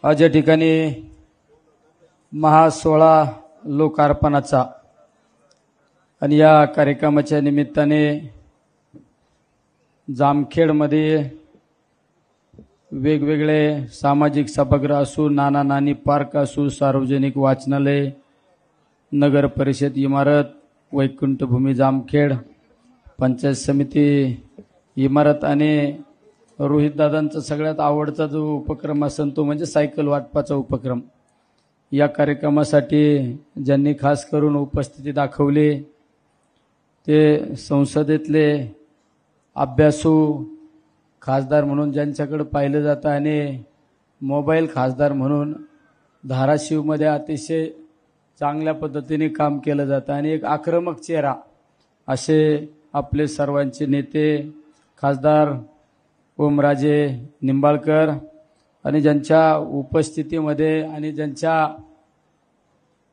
आज या ठिकाणी महासोहळा लोकार्पणाचा आणि या कार्यक्रमाच्या निमित्ताने जामखेडमध्ये वेगवेगळे सामाजिक सभागृह असू, नाना नानी पार्क असू, सार्वजनिक वाचनालय, नगर परिषद इमारत, वैकुंठभूमी जामखेड, पंचायत समिती इमारत आणि रोहितदादांचा सगळ्यात आवडता जो उपक्रम असेल तो म्हणजे सायकल वाटपाचा उपक्रम. या कार्यक्रमासाठी ज्यांनी खास करून उपस्थिती दाखवली ते संसदेतले अभ्यासू खासदार म्हणून ज्यांच्याकडे पाहिलं जातं आणि मोबाईल खासदार म्हणून धाराशिवमध्ये अतिशय चांगल्या पद्धतीने काम केलं जातं आणि एक आक्रमक चेहरा असे आपले सर्वांचे नेते खासदार ओमराजे निंबाळकर आणि ज्यांच्या उपस्थितीमध्ये आणि ज्यांच्या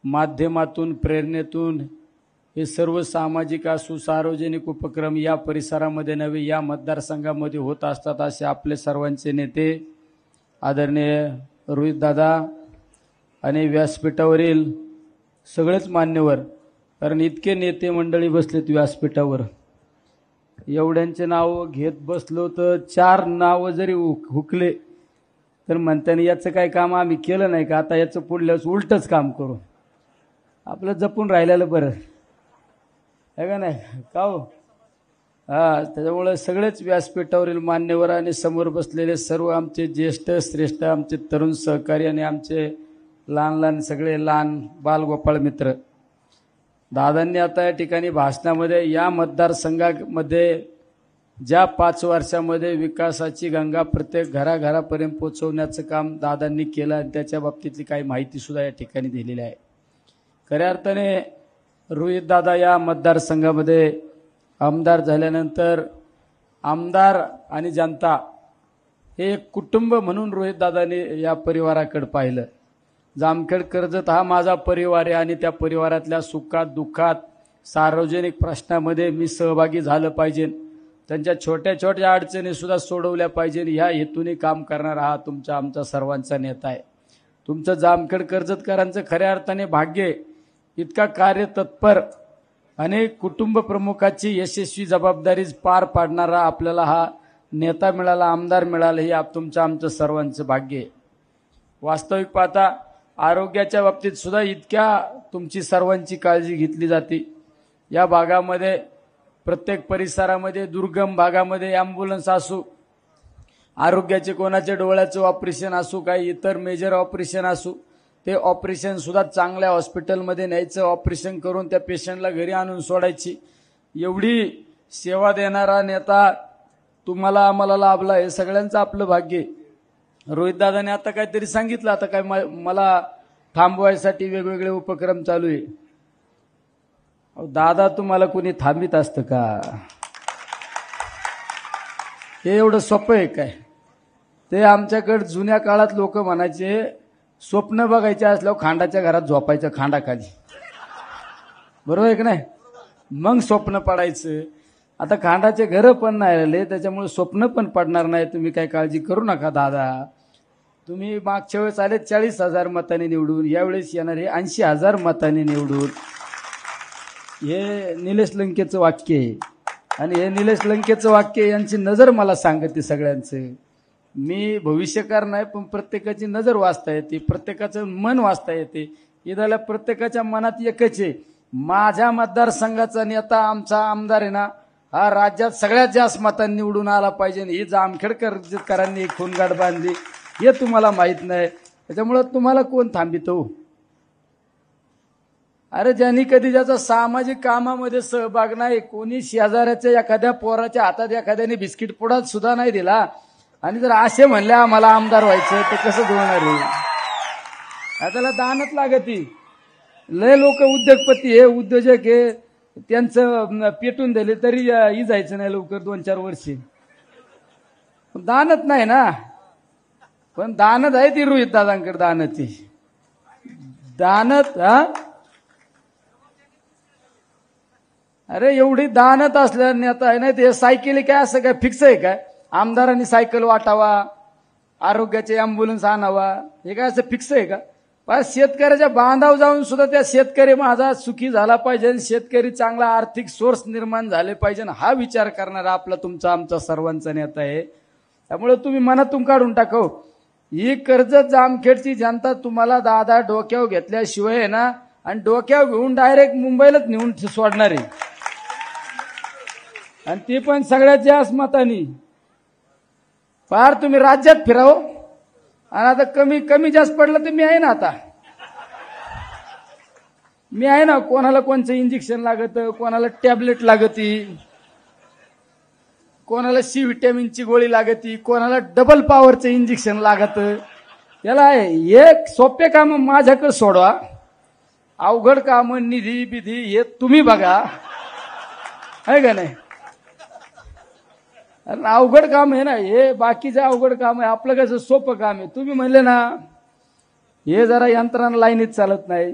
माध्यमातून प्रेरणेतून हे सर्व सामाजिक असू सार्वजनिक उपक्रम या परिसरामध्ये नव्हे या मतदारसंघामध्ये होत असतात असे आपले सर्वांचे नेते आदरणीय रोहितदादा आणि व्यासपीठावरील सगळेच मान्यवर, कारण इतके नेते मंडळी बसलेत व्यासपीठावर, एवढ्यांचे नाव घेत बसलो तर 4 नाव जरी हुकले तर म्हणताना याचं काय काम आम्ही केलं नाही का, आता याचं पुढल्याच उलटच काम करू, आपलं जपून राहिलेलं बरं आहे का नाही का हो? त्याच्यामुळे सगळेच व्यासपीठावरील मान्यवर आणि समोर बसलेले सर्व आमचे ज्येष्ठ श्रेष्ठ आमचे तरुण सहकारी आणि आमचे लहान लहान सगळे लहान बालगोपाळ मित्र, दादांनी आता या ठिकाणी भाषणामध्ये या मतदारसंघामध्ये ज्या 5 वर्षामध्ये विकासाची गंगा प्रत्येक घराघरापर्यंत पोहोचवण्याचं काम दादांनी केलं आणि त्याच्या बाबतीतली काही माहिती सुद्धा या ठिकाणी दिलेली आहे. खऱ्या अर्थाने रोहितदादा या मतदारसंघामध्ये आमदार झाल्यानंतर आमदार आणि जनता हे एक कुटुंब म्हणून रोहितदादाने या परिवाराकडे पाहिलं. जामखेड कर्जत हा माझा परिवार आहे आणि त्या परिवारातल्या सुखात दुःखात सार्वजनिक प्रश्नामध्ये मी सहभागी झालं पाहिजे, त्यांच्या छोट्या छोट्या अडचणी सुद्धा सोडवल्या पाहिजे ह्या हेतूने काम करणारा हा तुमचा आमचा सर्वांचा नेता आहे. तुमचं जामखेड कर्जतकरांचं खऱ्या अर्थाने भाग्य, इतका कार्यतत्पर अनेक कुटुंब प्रमुखाची यशस्वी जबाबदारी पार पाडणारा आपल्याला हा नेता मिळाला, आमदार मिळाला, हे तुमचं आमचं सर्वांचं भाग्य आहे. वास्तविक पाहता आरोग्याच्या बाबतीत सुद्धा इतक्या तुमची सर्वांची काळजी घेतली जाते. या भागामध्ये प्रत्येक परिसरामध्ये दुर्गम भागामध्ये ॲम्ब्युलन्स असू, आरोग्याचे कोणाचे डोळ्याचं ऑपरेशन असू, काही इतर मेजर ऑपरेशन असू, ते ऑपरेशन सुद्धा चांगल्या हॉस्पिटलमध्ये न्यायचं, ऑपरेशन करून त्या पेशंटला घरी आणून सोडायची, एवढी सेवा देणारा नेता तुम्हाला आम्हाला लाभला, हे सगळ्यांचं आपलं भाग्य. रोहितदादाने आता काहीतरी सांगितलं, आता काय मला थांबवायसाठी वेगवेगळे उपक्रम चालू आहे. दादा तुम्हाला कोणी थांबित असतं का? हे एवढं सोपं आहे काय? ते आमच्याकडे जुन्या काळात लोक म्हणायचे स्वप्न बघायचे असल्यावर खांडाच्या घरात झोपायचं खांडाखाली, बरोबर आहे की नाही? मग स्वप्न पडायचं. आता खांडाचे घरं पण नाही राहिले, त्याच्यामुळे स्वप्न पण पडणार नाही. तुम्ही काय काळजी करू नका दादा. तुम्ही मागच्या वेळेस आले 40,000 मतांनी निवडून, यावेळेस येणार हे 80,000 मतांनी निवडून. हे निलेश लंकेचं वाक्य आहे आणि हे निलेश लंकेचं वाक्य यांची नजर मला सांगते सगळ्यांचं. मी भविष्यकार नाही, पण प्रत्येकाची नजर वाचता येते, प्रत्येकाचं मन वाचता येते. इथल्या प्रत्येकाच्या मनात एकच आहे, माझ्या मतदारसंघाचा नेता आमचा आमदार आहे ना, हा राज्यात सगळ्यात जास्त मतांनी निवडून आला पाहिजे. ही जामखेडकरांनी खूनगाठ बांधली हे तुम्हाला माहित नाही, त्याच्यामुळे तुम्हाला कोण थांबितो? अरे ज्यांनी कधी ज्याचा सामाजिक कामामध्ये सहभाग नाही, कोणी शेजाऱ्याच्या एखाद्या पोराच्या हातात एखाद्याने बिस्किट पुडा सुद्धा नाही दिला आणि जर असे म्हणले आम्हाला आमदार व्हायचं तर कसं जुळणार आहे? त्याला दानच लागती. लय लोक उद्योगपती हे उद्योजक हे त्यांचं पेटून दिले तरी जायचं नाही लवकर 2-4 वर्षी. दानत नाही ना, पण दानत आहे ती रोहितदादांकडे दानती दानत. अरे एवढी दानत असल्या नेता आहे ना, ते सायकली काय असं काय फिक्स आहे काय? आमदारांनी सायकल वाटावा, आरोग्याचे अँब्युलन्स आणावा, हे काय असं फिक्स आहे का? पण शेतकऱ्याच्या बांधावर जाऊन सुद्धा त्या शेतकरी माझा सुखी झाला पाहिजे, शेतकरी चांगला आर्थिक सोर्स निर्माण झाले पाहिजे, हा विचार करणारा आपला तुमचा आमचा सर्वांचा नेता आहे. त्यामुळे तुम्ही मनातून काढून टाकव ही कर्जत जामखेडची जनता तुम्हाला दादा डोक्यावर घेतल्याशिवाय आहे ना, आणि डोक्यावर घेऊन डायरेक्ट मुंबईलाच नेऊन सोडणार आहे, आणि ते पण सगळ्यात जास्त मतानी. फार तुम्ही राज्यात फिराव, आणि आता कमी जास्त पडलं तर मी आहे ना, आता मी आहे ना. कोणाला कोणचं इंजेक्शन लागत, कोणाला टॅबलेट लागती, कोणाला सी विटॅमिनची गोळी लागती, कोणाला डबल पॉवरचं इंजेक्शन लागत. याला एक सोपे काम माझ्याकडे सोडवा, अवघड काम निधी बिधी हे तुम्ही बघा, आहे का नाही? अवघड काम आहे ना हे, बाकीचं अवघड काम आहे, आपलं कसं सोपं काम आहे. तुम्ही म्हणले ना हे जरा यंत्रणा लाईनीत चालत नाही,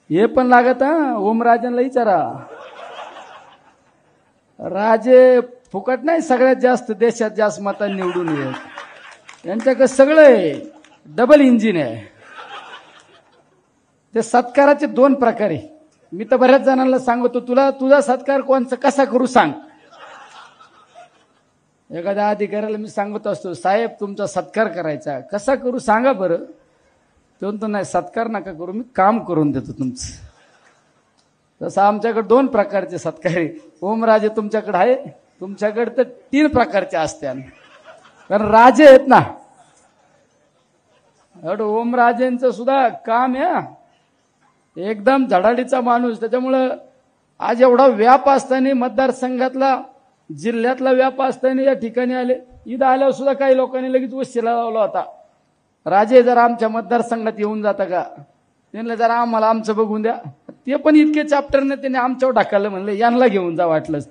हे पण लागत. ओमराजेंना विचारा, राजे फुकट नाही, सगळ्यात जास्त देशात जास्त मतांनी निवडून येत, यांच्याकडे सगळं आहे, डबल इंजिन आहे. ते सत्काराचे दोन प्रकार आहे. मी तर बऱ्याच जणांना सांगतो, तुला तुझा सत्कार कोणचा कसा करू सांग. एखाद्या अधिकाऱ्याला मी सांगत असतो, साहेब तुमचा सत्कार करायचा, कसा करू सांगा बरं. तो म्हणतो नाही सत्कार नका करू, मी काम करून देतो तुमचं. तसं आमच्याकडे दोन प्रकारचे सत्कार आहे. ओमराजे तुमच्याकडे आहे, तुमच्याकडे तर 3 प्रकारचे असते, कारण राजे आहेत ना. ओमराजेंचं सुद्धा काम आहे, एकदम धडाडीचा माणूस. त्याच्यामुळं आज एवढा व्याप असताना, मतदारसंघातला जिल्ह्यातला व्याप असताना या ठिकाणी आले. ईद आल्यावर सुद्धा काही लोकांनी लगेच वशिला लावला होता, राजे जरा आमच्या मतदारसंघात येऊन जाता का, त्यांना जरा आम्हाला आमचं बघून द्या. ते पण इतके चॅप्टरने त्यांनी आमच्यावर ढकललं, म्हणलं यांना घेऊन जा वाटलंच.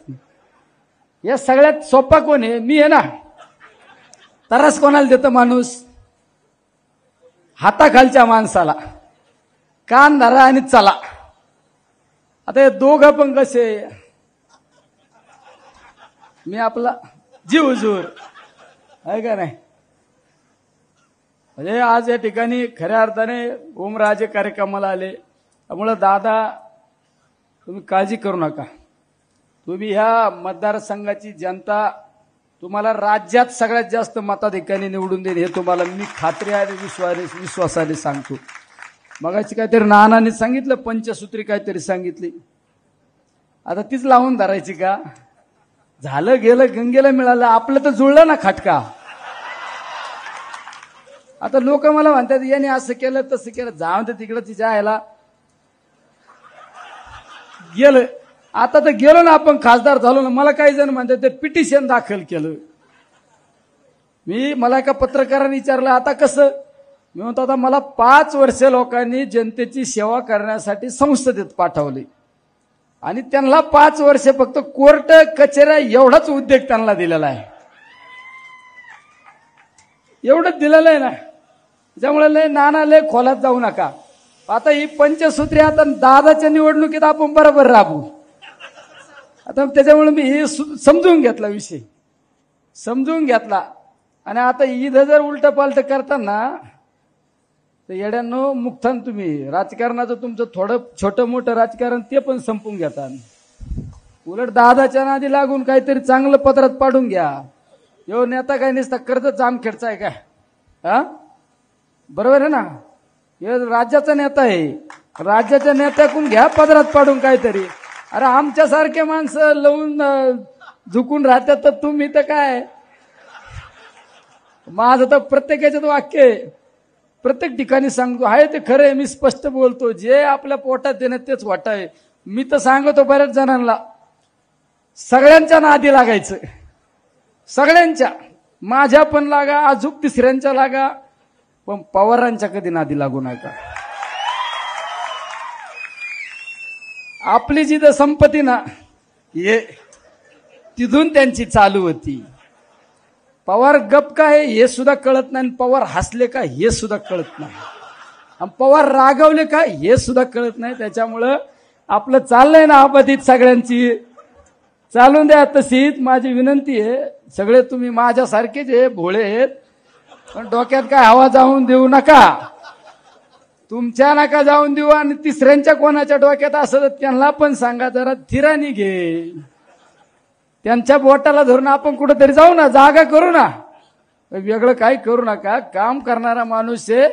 या सगळ्यात सोपा कोण आहे? मी आहे ना. तरस कोणाला देतं माणूस? हाताखालच्या माणसाला. कान धरा आणि चला. आता हे दोघं पण कसे, मी आपला जीव जोर आहे का नाही. म्हणजे आज या ठिकाणी खऱ्या अर्थाने ओमराजे कार्यक्रमाला आले. त्यामुळं दादा तुम्ही काळजी करू नका. तुम्ही ह्या मतदारसंघाची जनता तुम्हाला राज्यात सगळ्यात जास्त मताधिकाने निवडून देईल, हे तुम्हाला मी खात्री आणि विश्वासाने सांगतो. मगाशी काहीतरी नानाने सांगितलं, पंचसूत्री काहीतरी सांगितली, आता तीच लावून धरायची का? झालं गेलं, गंगेला मिळालं, आपलं तर जुळलं ना खटका. आता लोक मला म्हणतात याने असं केलं तसं केलं, जाऊन तर तिकडं तिच्या आयला गेलं. आता तर गेलो ना आपण, खासदार झालो ना. मला काही जण म्हणतात ते पिटिशन दाखल केलं. मला एका पत्रकाराने विचारलं आता कसं. मी म्हणतो आता मला 5 वर्ष लोकांनी जनतेची सेवा करण्यासाठी संसदेत पाठवली, आणि त्यांना 5 वर्ष फक्त कोर्ट कचेऱ्या एवढाच उद्योग त्यांना दिलेला आहे, एवढंच दिलेलं आहे ना. त्यामुळे लय नाना लय खोलात जाऊ नका. आता ही पंचसूत्री आता दादाच्या निवडणुकीत आपण बरोबर राबू. आता त्याच्यामुळे मी हे समजून घेतला, विषय समजून घेतला. आणि आता इथं जर उलट पालट करताना तर येड्यांनो मुक्तान तुम्ही. राजकारणाचं तुमचं थोडं छोटं मोठं राजकारण ते पण संपून घेता. उलट दादाच्या नादी लागून काहीतरी चांगलं पत्रात पाडून घ्या. यो नेता काय नसता, कर्जत जामखेडचा आहे काय? हा बरोबर आहे ना. हे राज्याचा नेता आहे, राज्याच्या नेत्याकडून घ्या पदरात पाडून काहीतरी. अरे आमच्यासारखे माणसं लावून झुकून राहतात, तर तुम्ही तर काय. माझं तर प्रत्येकाचं वाक्य आहे, प्रत्येक ठिकाणी सांगतो आहे ते खरं आहे. मी स्पष्ट बोलतो, जे आपल्या पोटात देणं तेच वाटा आहे. मी तर सांगतो बऱ्याच जणांना, सगळ्यांच्या नादी लागायचं, सगळ्यांच्या. माझ्या पण लागा, अजूक तिसऱ्यांच्या लागा, पण पवारांच्या कधी नादी लागू नका. आपली जिथं संपत्ती ना हे तिथून त्यांची चालू होती. पवार गप काय हे सुद्धा कळत नाही, पवार हसले का हे सुद्धा कळत नाही, आणि पवार रागवले का हे सुद्धा कळत नाही. त्याच्यामुळं आपलं चाललंय ना आपत्तीत सगळ्यांची. चालून द्या तशीच माझी विनंती आहे. सगळे तुम्ही माझ्यासारखेच आहे, भोळे आहेत, पण डोक्यात काय हवा जाऊन देऊ नका. तुमच्या नका जाऊन देऊ आणि तिसऱ्यांच्या कोणाच्या डोक्यात असं त्यांना पण सांगा जरा धीराने घे. त्यांच्या बोटाला धरून आपण कुठेतरी जाऊ ना, जागा करू ना. वेगळं काही करू नका. काम करणारा माणूस आहे,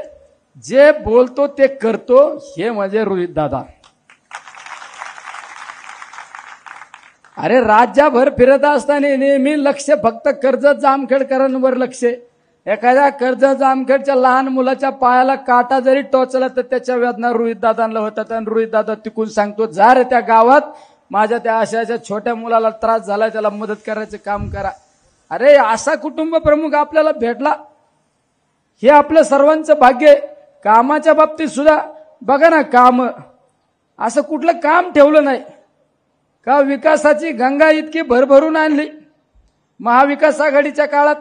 जे बोलतो ते करतो. हे म्हणजे रोहित दादा. अरे राज्यभर फिरत असताना नेहमी लक्ष फक्त कर्जत जामखेडकरांवर लक्ष. एखाद्या कर्जत जामखेडच्या लहान मुलाच्या पायाला काटा जरी टोचला तर त्याच्या वेदना रोहित दादांना होतात. आणि रोहित दादा तिकून सांगतो, जा रे त्या गावात माझ्या त्या अशा छोट्या मुलाला त्रास झाला, त्याला मदत करायचं काम करा. अरे असा कुटुंब प्रमुख आपल्याला भेटला, हे आपलं सर्वांचं भाग्य. कामाच्या बाबतीत सुद्धा बघा ना, काम असं कुठलं काम ठेवलं नाही का. विकासाची गंगा इतकी भरभरून आणली महाविकास आघाडीच्या काळात.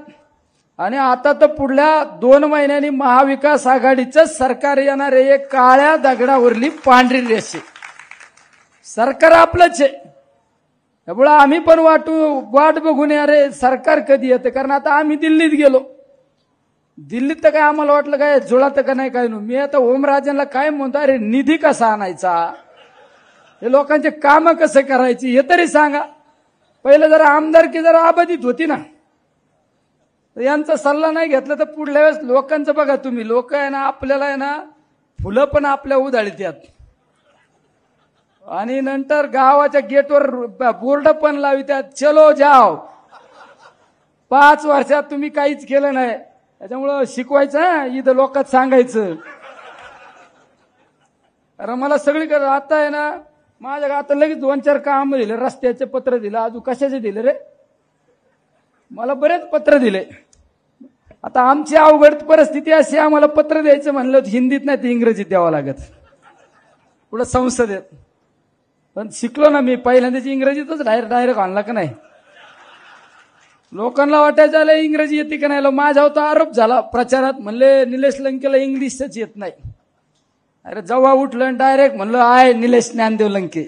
आणि आता तर पुढल्या 2 महिन्यांनी महाविकास आघाडीचं सरकार येणार आहे. एक काळ्या दगडावरली पांढरी रेषे. सरकार आपलंच आहे. त्यामुळे आम्ही पण वाट बघून अरे सरकार कधी येते. कारण आता आम्ही दिल्लीत गेलो. दिल्लीत तर काय आम्हाला वाटलं काय जुळत का नाही काय. मी आता ओमराजेंना काय म्हणतो, अरे निधी कसा आणायचा, हे लोकांचे काम कसे करायची हे तरी सांगा. पहिलं जरा आमदारकी जरा अबाधित होती ना. यांचा सल्ला नाही घेतला तर पुढल्या वेळेस लोकांचं बघा तुम्ही. लोक आहे ना, आपल्याला आहे ना फुलं पण आपल्या उधळीत यात. आणि नंतर गावाच्या गेटवर बोर्ड पण लावितात, चलो जाओ. 5 वर्षात तुम्ही काहीच केलं नाही. त्याच्यामुळं शिकवायचं, इथं लोकात सांगायचं. अरे मला सगळीकडे आता आहे ना, माझ्या आता लगेच 2-4 काम दिले. रस्त्याचे पत्र दिलं, अजून कशाचे दिले रे, मला बरेच पत्र दिले. आता आमची अवघड परिस्थिती अशी, आम्हाला पत्र द्यायचं म्हणलं हिंदीत नाही तर इंग्रजीत द्यावं लागत पुढे संसदेत. पण शिकलो ना मी पहिल्यांदाच इंग्रजीतच डायरेक्ट आणला का नाही. लोकांना वाटायचं आलं इंग्रजी येते का नाही. माझ्यावर तो आरोप झाला प्रचारात, म्हणले निलेश लंकेला इंग्लिशच येत नाही. अरे जेव्हा उठलं डायरेक्ट म्हणलं आहे निलेश ज्ञानदेव लंके.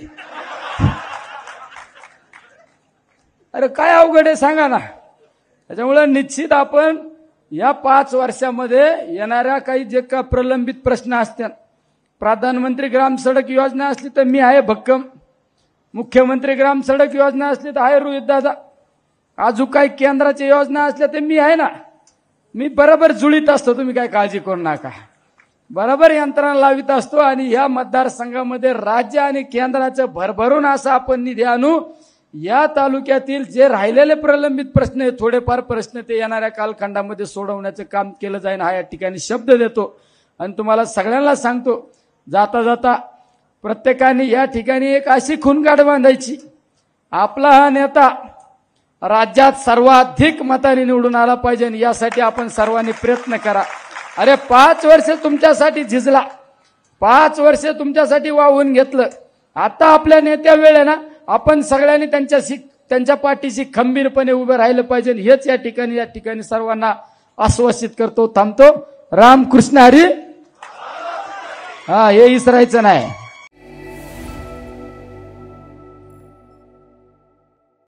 अरे काय अवघड आहे सांगा ना. त्याच्यामुळे निश्चित आपण या 5 वर्षामध्ये येणाऱ्या काही जे का प्रलंबित प्रश्न असतात, प्रधानमंत्री ग्राम सडक योजना असली तर मी आहे भक्कम. मुख्यमंत्री ग्राम सडक योजना असली तर आहे रोहित दादा. अजून काही केंद्राच्या योजना असल्या तर मी आहे ना. मी बरोबर जुळीत असतो, तुम्ही काय काळजी करू नका. बरोबर यंत्रणा लावित असतो. आणि या मतदारसंघामध्ये राज्य आणि केंद्राचं भरभरून असं आपण निधी आणू. या तालुक्यातील जे राहिलेले प्रलंबित प्रश्न आहेत, थोडेफार प्रश्न, ते येणाऱ्या कालखंडामध्ये सोडवण्याचं काम केलं जाईल. हा या ठिकाणी शब्द देतो. आणि तुम्हाला सगळ्यांना सांगतो, जाता जाता प्रत्येकाने या ठिकाणी एक अशी खूणगाठ बांधायची, आपला हा नेता राज्यात सर्वाधिक मताने निवडून आला पाहिजे. आणि यासाठी आपण सर्वांनी प्रयत्न करा. अरे 5 वर्ष तुमच्यासाठी झिजला, 5 वर्ष तुमच्यासाठी वाहून घेतलं. आता आपल्या नेत्या वेळ आहे ना, आपण सगळ्यांनी त्यांच्या पाठीशी खंबीरपणे उभे राहिलं पाहिजे. हेच या ठिकाणी सर्वांना आश्वासित करतो. थांबतो. रामकृष्ण हरी. हा, हे विसरायचं नाही.